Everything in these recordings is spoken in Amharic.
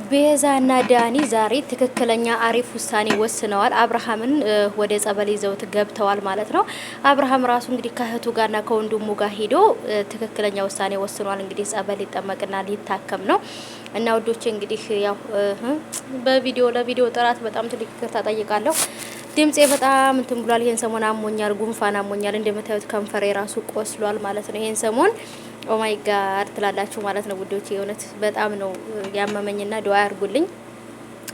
ቤዛና ዳኒ ዛሬ ትክክለኛ አሪፍ ውሳኔ ወስነዋል። አብርሃምን ወደ ጸበል ይዘውት ገብተዋል ማለት ነው። አብርሃም ራሱ እንግዲህ ከእህቱ ጋርና ከወንድሙ ጋር ሄዶ ትክክለኛ ውሳኔ ወስኗል። እንግዲህ ጸበል ሊጠመቅና ሊታከም ነው እና ውዶቼ እንግዲህ ያው ለቪዲዮ ጥራት በጣም ትልቅ ይቅርታ ጠይቃለሁ። ድምጼ በጣም እንትን ብሏል። ይሄን ሰሞን አሞኛል፣ ጉንፋን አሞኛል። እንደምታዩት ከንፈሬ ራሱ ቆስሏል ማለት ነው። ይሄን ሰሞን ኦ ማይ ጋድ ትላላችሁ ማለት ነው ውዶቼ። የእውነት በጣም ነው ያመመኝና ዱአ ያርጉልኝ።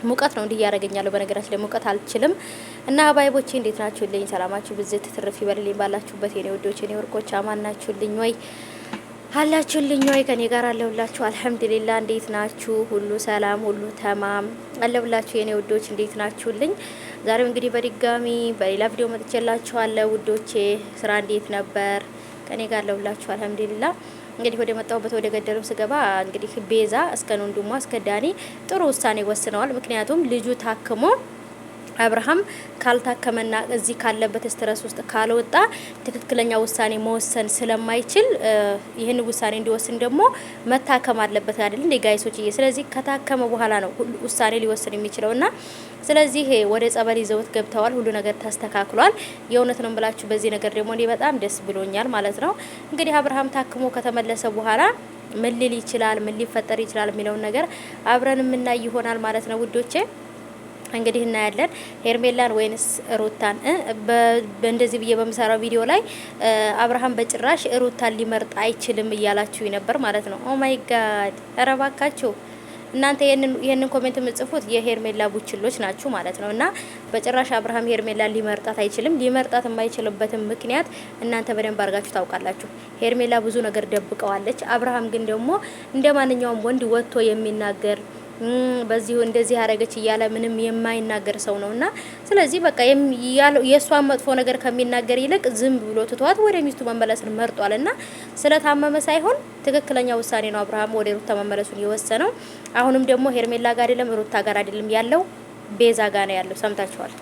ሙቀት ነው እንዲህ ያረጋኛለሁ። በነገራችን ላይ ሙቀት አልችልም እና አባይቦቼ እንዴት ናችሁልኝ? ሰላማችሁ ብዝት ትርፍ ይበልልኝ ባላችሁበት የኔ ውዶቼ፣ የኔ ወርቆች አማን ናችሁልኝ ወይ አላችሁልኝ ወይ? ከኔ ጋር አለሁላችሁ አልሐምዱሊላህ። እንዴት ናችሁ? ሁሉ ሰላም፣ ሁሉ ተማም አለሁላችሁ የኔ ውዶች፣ እንዴት ናችሁልኝ? ዛሬም እንግዲህ በድጋሚ በሌላ ቪዲዮ መጥቼላችኋለሁ ውዶቼ። ስራ እንዴት ነበር? ከኔ ጋር አለሁላችሁ አልሐምዱሊላህ። እንግዲህ ወደ መጣሁበት ወደ ገደለው ስገባ እንግዲህ ቤዛ እስከ ወንድሟ እስከ ዳኒ ጥሩ ውሳኔ ወስነዋል። ምክንያቱም ልጁ ታክሞ አብርሃም ካልታከመና እዚህ ካለበት ስትረስ ውስጥ ካልወጣ ትክክለኛ ውሳኔ መወሰን ስለማይችል ይህን ውሳኔ እንዲወስን ደግሞ መታከም አለበት አይደል እንዴ ጋይሶችዬ? ስለዚህ ከታከመ በኋላ ነው ውሳኔ ሊወስን የሚችለውና ስለዚህ ወደ ጸበል ይዘውት ገብተዋል። ሁሉ ነገር ተስተካክሏል። የእውነት ነው ብላችሁ በዚህ ነገር ደግሞ እኔ በጣም ደስ ብሎኛል ማለት ነው። እንግዲህ አብርሃም ታክሞ ከተመለሰ በኋላ ምን ሊል ይችላል፣ ምን ሊፈጠር ይችላል የሚለውን ነገር አብረን የምናይ ይሆናል ማለት ነው ውዶቼ። እንግዲህ እናያለን ሄርሜላን ወይንስ ሩታን። በእንደዚህ ብዬ በመሰራው ቪዲዮ ላይ አብርሃም በጭራሽ ሩታን ሊመርጥ አይችልም እያላችሁ ነበር ማለት ነው። ኦ ማይ ጋድ ረባካችሁ እናንተ ይሄንን ኮሜንት የምጽፉት የሄርሜላ ቡችሎች ናችሁ ማለት ነው። እና በጭራሽ አብርሃም ሄርሜላን ሊመርጣት አይችልም። ሊመርጣት የማይችልበትም ምክንያት እናንተ በደንብ አድርጋችሁ ታውቃላችሁ። ሄርሜላ ብዙ ነገር ደብቀዋለች። አብርሃም ግን ደግሞ እንደ ማንኛውም ወንድ ወጥቶ የሚናገር በዚሁ እንደዚህ ያረገች እያለ ምንም የማይናገር ሰው ነውና ስለዚህ በቃ የሷን መጥፎ ነገር ከሚናገር ይልቅ ዝም ብሎ ትቷት ወደ ሚስቱ መመለስን መርጧልና ስለታመመ ሳይሆን ትክክለኛ ውሳኔ ነው አብርሃም ወደ ሩታ መመለሱን የወሰነው። አሁንም ደግሞ ሄርሜላ ጋር አይደለም ሩታ ጋር አይደለም ያለው ቤዛ ጋር ነው ያለው። ሰምታችኋል።